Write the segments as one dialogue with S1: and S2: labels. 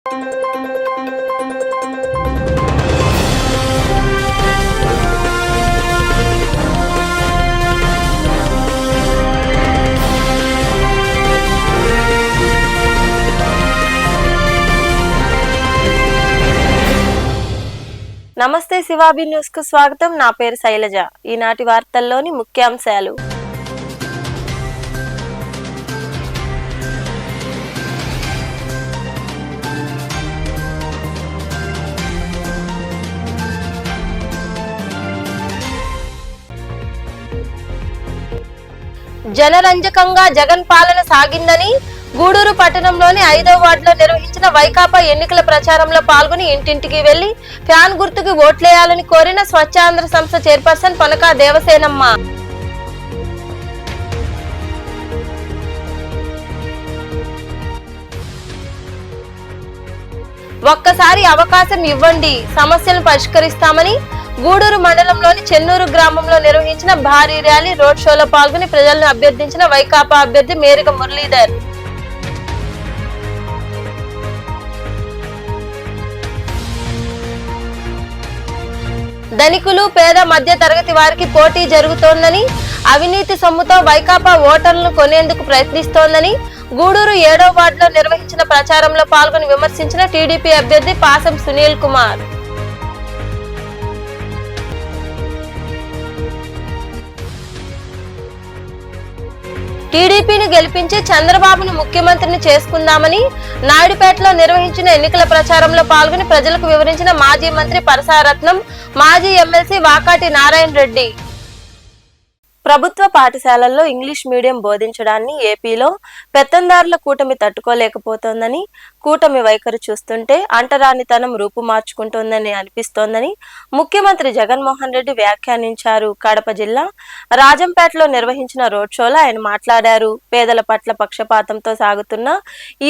S1: నమస్తే శివాబి న్యూస్ కు స్వాగతం. నా పేరు శైలజ. ఈనాటి వార్తల్లోని ముఖ్యాంశాలు. జనరంజకంగా జగన్ పాలన సాగిందని గూడూరు పట్టణంలోని 5వ వార్డులో నిర్వహించిన వైకాపా ఎన్నికల ప్రచారంలో పాల్గొని ఇంటింటికి వెళ్లి ఫ్యాన్ గుర్తుకు ఓట్లేయాలని కోరిన స్వచ్ఛాంధ్ర సంస్థ చైర్పర్సన్ పొనకా దేవసేనమ్మ. ఒక్కసారి అవకాశం ఇవ్వండి, సమస్యలను పరిష్కరిస్తామని గూడూరు మండలంలోని చెన్నూరు గ్రామంలో నిర్వహించిన భారీ ర్యాలీ రోడ్ షోలో పాల్గొని ప్రజలను అభ్యర్థించిన వైకాపా అభ్యర్థి మేరిక మురళీధర్. ధనికులు పేద మధ్య తరగతి వారికి పోటీ జరుగుతోందని, అవినీతి సొమ్ముతో వైకాపా ఓటర్లను కొనేందుకు ప్రయత్నిస్తోందని గూడూరు 7వ వార్డులో నిర్వహించిన ప్రచారంలో పాల్గొని విమర్శించిన టీడీపీ అభ్యర్థి పాసం సునీల్ కుమార్. టీడీపీని గెలిపించి చంద్రబాబును ముఖ్యమంత్రిని చేసుకుందామని నాయుడుపేటలో నిర్వహించిన ఎన్నికల ప్రచారంలో పాల్గొని ప్రజలకు వివరించిన మాజీ మంత్రి పరసారత్నం, మాజీ ఎమ్మెల్సీ వాకాటి నారాయణ రెడ్డి. ప్రభుత్వ పాఠశాలల్లో ఇంగ్లీష్ మీడియం బోధించడాన్ని ఏపీలో పెత్తందారుల కూటమి తట్టుకోలేకపోతోందని, కూటమి వైఖరి చూస్తుంటే అంటరానితనం రూపుమార్చుకుంటోందని అనిపిస్తోందని ముఖ్యమంత్రి జగన్మోహన్ రెడ్డి వ్యాఖ్యానించారు. కడప జిల్లా రాజంపేటలో నిర్వహించిన రోడ్ షోలో ఆయన మాట్లాడారు. పేదల పట్ల పక్షపాతంతో సాగుతున్న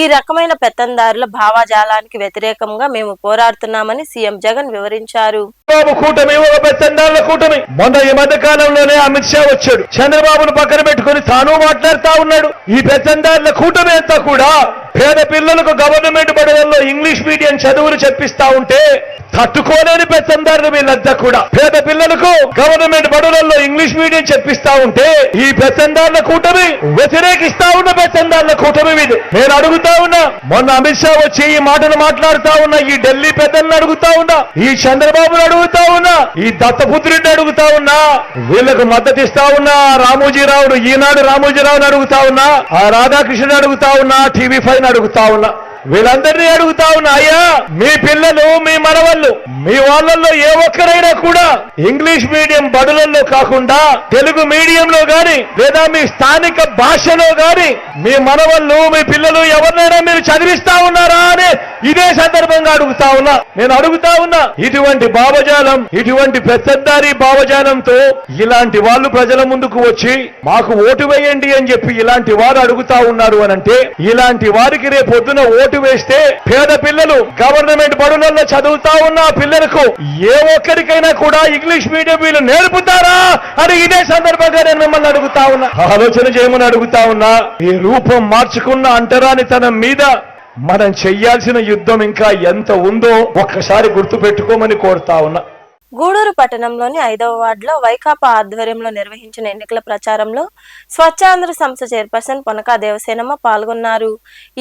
S1: ఈ రకమైన పెత్తందారుల భావజాలానికి వ్యతిరేకంగా మేము పోరాడుతున్నామని సీఎం జగన్ వివరించారు.
S2: అమిత్ షా వచ్చాడు, చంద్రబాబును పక్కన పెట్టుకుని తాను మాట్లాడుతా ఉన్నాడు. ఈ పెత్తందారుల కూటమి అంతా కూడా పేద పిల్లలకు గవర్నమెంట్ బడులలో ఇంగ్లీష్ మీడియం చదువులు చెప్పిస్తా ఉంటే తట్టుకోలేని పెత్తందారులు వీళ్ళంతా కూడా. పేద పిల్లలకు గవర్నమెంట్ బడులలో ఇంగ్లీష్ మీడియం చెప్పిస్తా ఉంటే ఈ పెత్తందారుల కూటమి వ్యతిరేకిస్తా ఉన్న పెత్తందారుల కూటమి ఇది. నేను అడుగుతా ఉన్నా, మొన్న అమిత్ షా వచ్చి ఈ మాటలు మాట్లాడుతా ఉన్నా, ఈ ఢిల్లీ పెద్దలను అడుగుతా ఉన్నా, ఈ చంద్రబాబును అడుగుతా ఉన్నా, ఈ దత్తపుత్రుడిని అడుగుతా ఉన్నా, వీళ్ళకు మద్దతు ఇస్తా ఉన్నా రామోజీరావును, ఈనాడు రామోజీరావుని అడుగుతా ఉన్నా, ఆ రాధాకృష్ణుని అడుగుతా ఉన్నా, టీవీ5 అడుగుతా ఉన్నా, వీళ్ళందరినీ అడుగుతా ఉన్నా, అయ్యా మీ పిల్లలు, మీ మనవళ్ళు, మీ వాళ్ళల్లో ఏ ఒక్కరైనా కూడా ఇంగ్లీష్ మీడియం బడులలో కాకుండా తెలుగు మీడియంలో గాని లేదా మీ స్థానిక భాషలో గాని మీ మనవళ్ళు, మీ పిల్లలు ఎవరినైనా మీరు చదివిస్తా ఉన్నారా అని ఇదే సందర్భంగా అడుగుతా ఉన్నా. నేను అడుగుతా ఉన్నా, ఇటువంటి భావజాలం, ఇటువంటి పెత్తందారి భావజాలంతో ఇలాంటి వాళ్ళు ప్రజల ముందుకు వచ్చి మాకు ఓటు వేయండి అని చెప్పి ఇలాంటి వారు అడుగుతా ఉన్నారు అనంటే, ఇలాంటి వారికి రేపొద్దున ఓటు వేస్తే పేద పిల్లలు గవర్నమెంట్ బడులలో చదువుతా ఉన్న పిల్లలకు ఏ ఒక్కరికైనా కూడా ఇంగ్లీష్ మీడియం వీళ్ళు నేర్పుతారా అని ఇదే సందర్భంగా నేను మిమ్మల్ని అడుగుతా ఉన్నా. ఆలోచన చేయమని అడుగుతా ఉన్నా. ఈ రూపం మార్చుకున్న అంటరానితనం మీద మనం చెయ్యాల్సిన యుద్ధం ఇంకా ఎంత ఉందో ఒక్కసారి గుర్తు పెట్టుకోమని కోరుతా ఉన్నా.
S1: గూడూరు పట్టణంలోని 5వ వార్డులో వైకాపా ఆధ్వర్యంలో నిర్వహించిన ఎన్నికల ప్రచారంలో స్వచ్ఛాంధ్ర సంస్థ చైర్పర్సన్ పొనకా దేవసేనమ్మ పాల్గొన్నారు.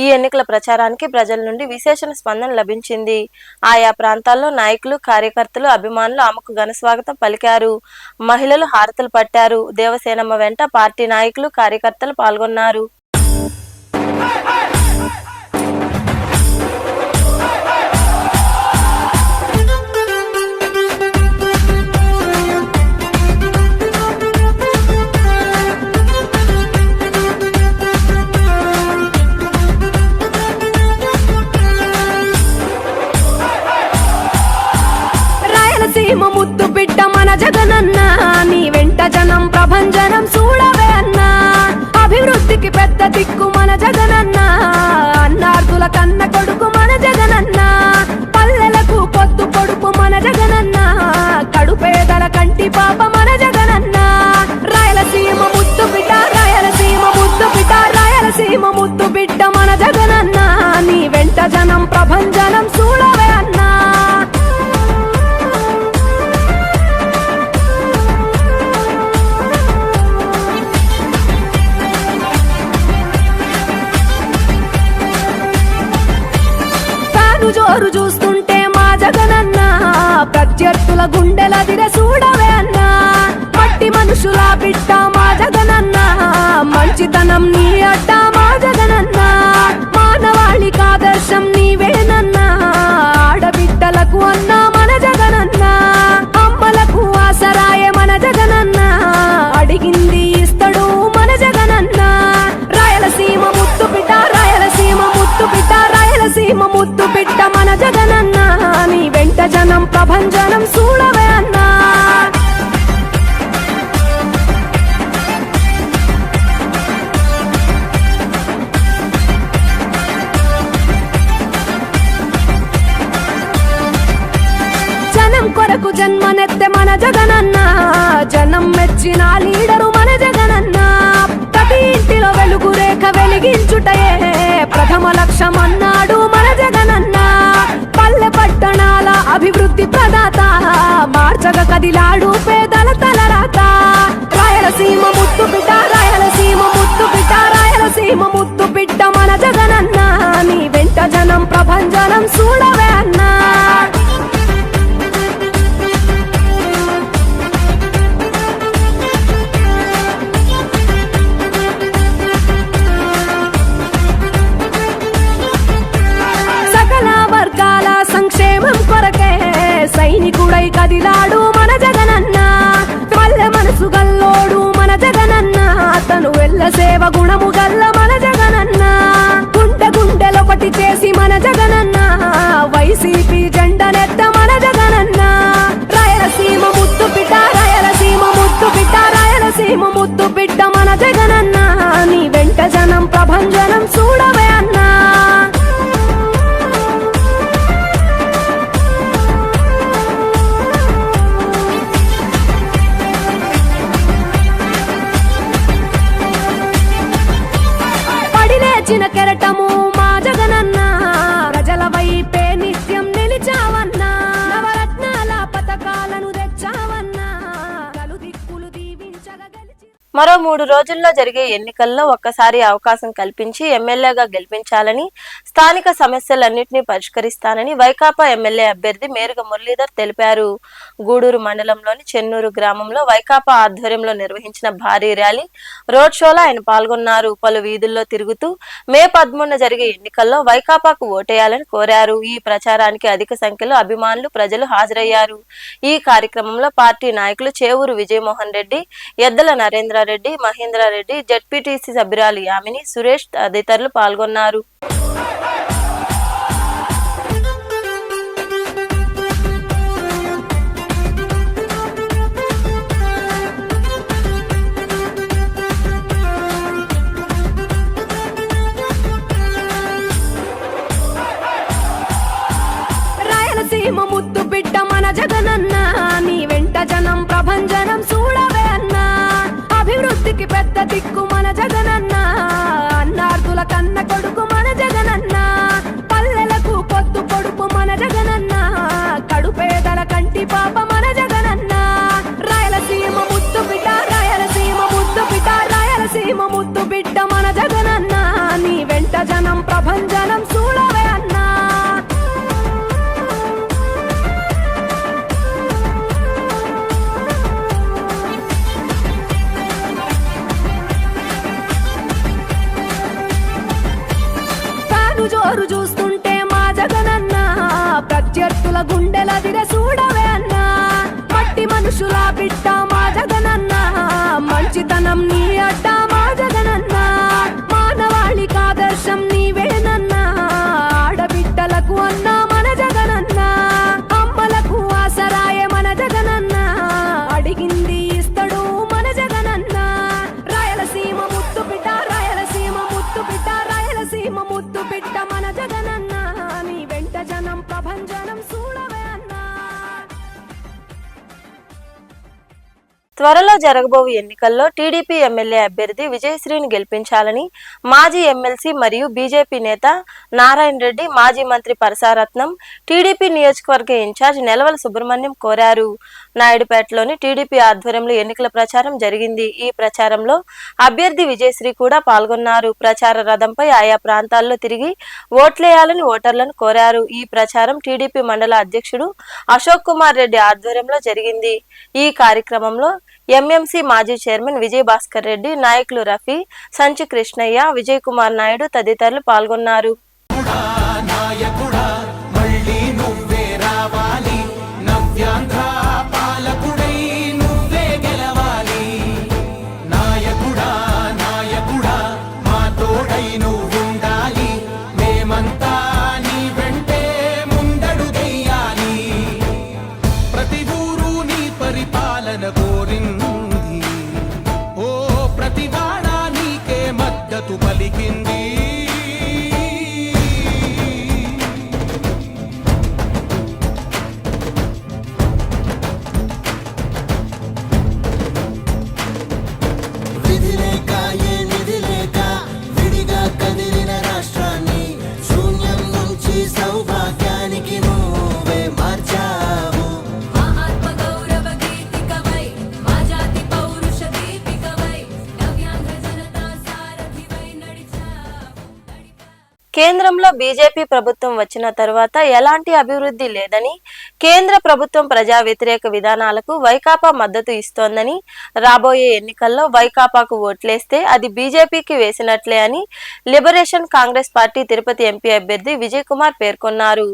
S1: ఈ ఎన్నికల ప్రచారానికి ప్రజల నుండి విశేష స్పందన లభించింది. ఆయా ప్రాంతాల్లో నాయకులు, కార్యకర్తలు, అభిమానులు ఆమెకు ఘన స్వాగతం పలికారు. మహిళలు హారతులు పట్టారు. దేవసేనమ్మ వెంట పార్టీ నాయకులు, కార్యకర్తలు పాల్గొన్నారు.
S3: ముద్దు బిడ్డ మన జగనన్న, నీ వెంట జనం ప్రభంజనం చూడవే అన్నా. అభివృద్ధికి పెద్ద దిక్కు మన జగనన్న, అన్నార్థుల కన్న కొడుకు మన జగనన్న. పల్లెలకు పొద్దు పొడుపు మన జగనన్న, కడుపేదల కంటి పాప మన జగనన్న. రాయలసీమ ముద్దు బిడ్డ, రాయలసీమ ముద్దు బిడ్డ, రాయలసీమ ముద్దు బిడ్డ మన జగనన్న, నీ వెంట జనం ప్రభంజనం చూడవే అన్నా. జోరు చూస్తుంటే మా జగనన్న ప్రత్యర్థుల గుండెలదిరే చూడవే అన్నా. మట్టి మనుషుల బిడ్డ మా జగనన్న మంచితనం నీ అడ్డ మా జగనన్న. మానవాళికి ఆదర్శం నీవేనన్నా. ఆడబిడ్డలకు అన్న మన జగనన్న. అమ్మలకు ఆసరాయే మన జగనన్న. అడిగింది ఇస్తడు మన జగనన్న. రాయలసీమ ముద్దు బిడ్డ రాయలసీమ ముద్దు బిడ్డ రాయలసీమ ముద్దు బిడ్డ మన జగనన్న. నీ వెంట జనం ప్రభంజనం చూడవే అన్నా. జనం కొరకు జన్మనెత్తే మన జగనన్న. జనం మెచ్చిన లీడరు మన జగనన్న. ప్రతి ఇంటిలో వెలుగు రేఖ వెలిగించుటయే ప్రథమ లక్ష్యం అన్నాడు మన జగనన్న. పల్లె పట్టణాల అభివృద్ధి ప్రదాత మార్చగ కదిలాడు పేదల తలరాత. రాయలసీమ ముద్దు బిడ్డ రాయలసీమ ముద్దు బిడ్డ రాయలసీమ ముద్దు బిడ్డ మన జగనన్న. నీ వెంట జనం ప్రభంజనం చూడవే అన్నా. సంక్షేమం కొరకే సైనికుడై కదిలాడు మన జగనన్న. పల్లె మనసు గల్లోడు మన జగనన్న. అతను వెళ్ళ సేవ గుణము గల్ల మన జగనన్న. గుండె గుండెలొకటి చేసి మన జగనన్న. వైసీపీ జెండనెత్త మన జగనన్న. రాయలసీమ ముద్దు బిడ్డ రాయలసీమ ముద్దు బిడ్డ రాయలసీమ ముద్దు బిడ్డ మన జగనన్న. నీ వెంట జనం ప్రభంజనం చూడవే అన్నా. చిన్న కెరటము మా జగనన్న. ప్రజల వైపే నిత్యం నిలిచావన్నా. నవరత్నాల పథకాలను తెచ్చావన్నా. దిక్కులు దీవించగా గెలిచి.
S1: మరో 3 రోజుల్లో జరిగే ఎన్నికల్లో ఒక్కసారి అవకాశం కల్పించి ఎమ్మెల్యేగా గెలిపించాలని, స్థానిక సమస్యలన్నింటినీ పరిష్కరిస్తానని వైకాపా ఎమ్మెల్యే అభ్యర్థి మేరుగ మురళీధర్ తెలిపారు. గూడూరు మండలంలోని చెన్నూరు గ్రామంలో వైకాపా ఆధ్వర్యంలో నిర్వహించిన భారీ ర్యాలీ, రోడ్ షోలో ఆయన పాల్గొన్నారు. పలు వీధుల్లో తిరుగుతూ మే 13న జరిగే ఎన్నికల్లో వైకాపాకు ఓటేయాలని కోరారు. ఈ ప్రచారానికి అధిక సంఖ్యలో అభిమానులు, ప్రజలు హాజరయ్యారు. ఈ కార్యక్రమంలో పార్టీ నాయకులు చేవూరు విజయమోహన్ రెడ్డి, ఎద్దల నరేంద్రారెడ్డి, మహేంద్రారెడ్డి, జెడ్పీటీసీ సభ్యురాలు యామిని, సురేష్ తదితరులు పాల్గొన్నారు.
S3: రాయలసీమ ముద్దు బిడ్డ మన జగనన్న. నీ వెంట జనం ప్రభంజనం చూడవే అన్నా. అభివృద్ధికి పెద్ద దిక్కు మన జగనన్న. అన్నార్థుల కన్న కొడుకు మన జగనన్న. పల్లెలకు పొద్దు పొడుపు మన జగనన్న. కడుపేదల కంటి పాప మన జగనన్న. రాయలసీమ ముద్దు బిడ్డ రాయలసీమ ముద్దు బిడ్డ రాయలసీమ ముద్దు బిడ్డ మన జగనన్న. నీ వెంట జనం ప్రభంజనం చూడవే అన్నా. జోరు చూస్తుంటే మా జగనన్న ప్రత్యర్థుల గుండెలదిరే చూడవే అన్నా. మట్టి మనుషుల బిడ్డ మా జగనన్న. మంచితనం నీ అడ్డ మా జగనన్న. మానవాళికి ఆదర్శం నీవేనన్నా. ఆడబిడ్డలకు అన్న మన జగనన్న. అమ్మలకు ఆసరాయే మన జగనన్న. అడిగింది ఇస్తడు మన జగనన్న. రాయలసీమ ముద్దు బిడ్డ రాయలసీమ ముద్దు బిడ్డ రాయలసీమ ముద్దు బిడ్డ మన జగనన్న. నీ వెంట జనం ప్రభంజనం చూడవే అన్నా.
S1: త్వరలో జరగబోవు ఎన్నికల్లో టీడీపీ ఎమ్మెల్యే అభ్యర్థి విజయశ్రీని గెలిపించాలని మాజీ ఎమ్మెల్సీ మరియు బీజేపీ నేత నారాయణ రెడ్డి, మాజీ మంత్రి పరసారత్నం, టీడీపీ నియోజకవర్గ ఇన్ఛార్జ్ నెలవల సుబ్రహ్మణ్యం కోరారు. నాయుడుపేటలోని టీడీపీ ఆధ్వర్యంలో ఎన్నికల ప్రచారం జరిగింది. ఈ ప్రచారంలో అభ్యర్థి విజయశ్రీ కూడా పాల్గొన్నారు. ప్రచార రథంపై ఆయా ప్రాంతాల్లో తిరిగి ఓట్లేయాలని ఓటర్లను కోరారు. ఈ ప్రచారం టీడీపీ మండల అధ్యక్షుడు అశోక్ కుమార్ రెడ్డి ఆధ్వర్యంలో జరిగింది. ఈ కార్యక్రమంలో ఎంఎంసీ మాజీ చైర్మన్ విజయ్ భాస్కర్ రెడ్డి, నాయకులు రఫీ, సంచి కృష్ణయ్య, విజయ్ కుమార్ నాయుడు తదితరులు పాల్గొన్నారు. కేంద్రంలో బీజేపీ ప్రభుత్వం వచ్చిన తరువాత ఎలాంటి అభివృద్ధి లేదని, కేంద్ర ప్రభుత్వం ప్రజా వ్యతిరేక విధానాలకు వైకాపా మద్దతు ఇస్తోందని, రాబోయే ఎన్నికల్లో వైకాపాకు ఓట్లేస్తే అది బీజేపీకి వేసినట్లే అని liberation Congress party Tirupati MP అభ్యర్థి విజయ్ కుమార్ పేర్కొన్నారు.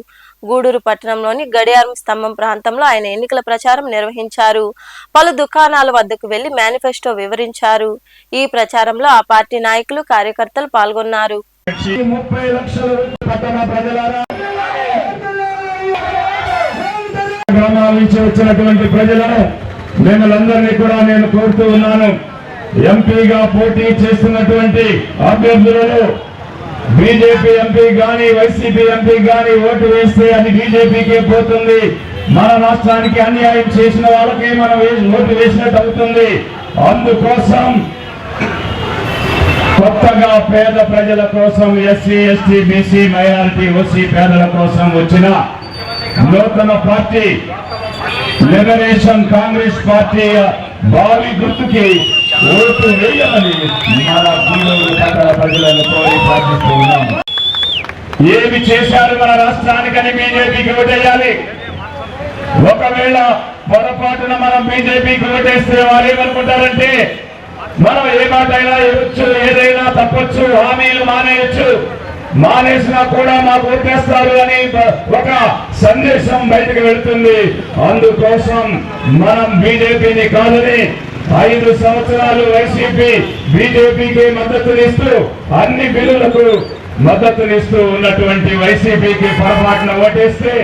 S1: గూడూరు పట్టణంలోని గడియారం స్తంభం ప్రాంతంలో ఆయన ఎన్నికల ప్రచారం నిర్వహించారు. పలు దుకాణాల వద్దకు వెళ్లి మేనిఫెస్టో వివరించారు. ఈ ప్రచారంలో ఆ పార్టీ నాయకులు, కార్యకర్తలు పాల్గొన్నారు.
S2: 30 లక్షల పట్టణ ప్రజలారా, గ్రామాల నుంచి వచ్చినటువంటి ప్రజలను మిమ్మల్ందరినీ కూడా నేను కోరుతూ ఉన్నాను. ఎంపీగా పోటీ చేస్తున్నటువంటి అభ్యర్థులను బీజేపీ ఎంపీ గాని, వైసీపీ ఎంపీ గాని ఓటు వేస్తే అది బీజేపీకే పోతుంది. మన రాష్ట్రానికి అన్యాయం చేసిన వాళ్ళకే మనం ఓటు వేసినట్టు అవుతుంది. అందుకోసం కొత్తగా పేద ప్రజల కోసం, SC, ST, BC, minority, OC పేదల కోసం వచ్చిన నూతన పార్టీ లిబరేషన్ కాంగ్రెస్ పార్టీ భావి గుర్తుకి ఓటు వేయాలని మన గూడూరు పట్టణ ప్రజలను కోరి ప్రార్థిస్తూ ఉన్నాం. ఏమి చేశారు మన రాష్ట్రానికని బీజేపీకి ఓటేయాలి. ఒకవేళ పొరపాటున మనం బీజేపీకి ఓటేస్తే వారు ఏమనుకుంటారంటే మనం ఏ మాట అయినా ఇవ్వచ్చు, ఏదైనా తప్పొచ్చు, హామీలు మానేయచ్చు, మానేసినా కూడా మాకు ఓటేస్తారు అని ఒక సందేశం బయటకు వెళుతుంది. అందుకోసం మనం బీజేపీని కాదని 5 సంవత్సరాలు వైసీపీ బీజేపీకి మద్దతునిస్తూ, అన్ని బిల్లులకు మద్దతునిస్తూ ఉన్నటువంటి వైసీపీకి పొరపాటున ఓటేస్తే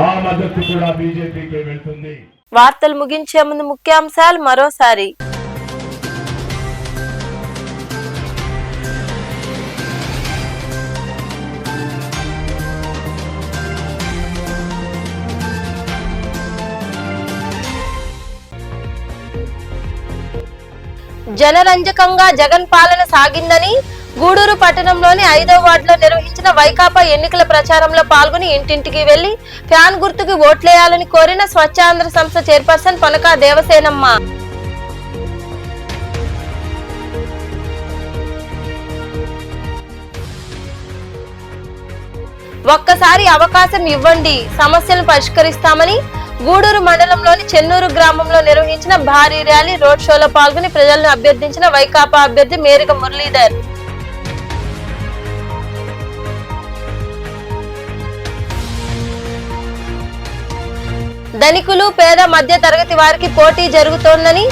S2: ఆ మద్దతు కూడా బీజేపీకి వెళ్తుంది.
S1: వార్తలు ముగించే ముందు ముఖ్యాంశాలు మరోసారి. జనరంజకంగా జగన్ పాలన సాగిందని గూడూరు పట్టణంలోని 5వ వార్డులో నిర్వహించిన వైకాపా ఎన్నికల ప్రచారంలో పాల్గొని ఇంటింటికి వెళ్లి ఫ్యాన్ గుర్తుకి ఓట్లేయాలని కోరిన స్వచ్ఛాంధ్ర సంస్థ చైర్పర్సన్ పనకా దేవసేనమ్మ. ఒక్కసారి అవకాశం ఇవ్వండి, సమస్యలను పరిష్కరిస్తామని గూడూరు మండలంలోని చెన్నూరు గ్రామంలో నిర్వహించిన భారీ ర్యాలీ, రోడ్ షోలో పాల్గొని ప్రజలను అభ్యర్థించిన వైకాపా అభ్యర్థి మేరిక మురళీధర్. ధనికులు, పేద, మధ్య తరగతి వారికి పోటీ జరుగుతోందని,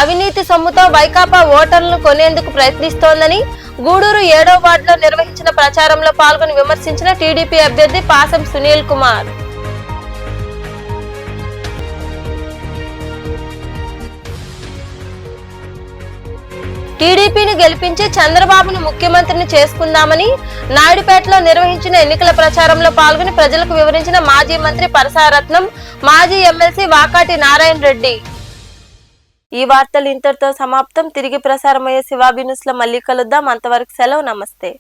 S1: అవినీతి సొమ్ముతో వైకాపా ఓటర్లను కొనేందుకు ప్రయత్నిస్తోందని గూడూరు 7వ వార్డులో నిర్వహించిన ప్రచారంలో పాల్గొని విమర్శించిన టీడీపీ అభ్యర్థి పాసం సునీల్ కుమార్. టీడీపీని గెలిపించి చంద్రబాబును ముఖ్యమంత్రిని చేసుకుందామని నాయుడుపేటలో నిర్వహించిన ఎన్నికల ప్రచారంలో పాల్గొని ప్రజలకు వివరించిన మాజీ మంత్రి పరసారత్నం, మాజీ ఎమ్మెల్సీ వాకాటి నారాయణ రెడ్డి. ఈ వార్తలు ఇంతటితో సమాప్తం. తిరిగి ప్రసారమయ్యే శివాబి న్యూస్ లో మళ్ళీ కలుద్దాం. అంతవరకు సెలవు. నమస్తే.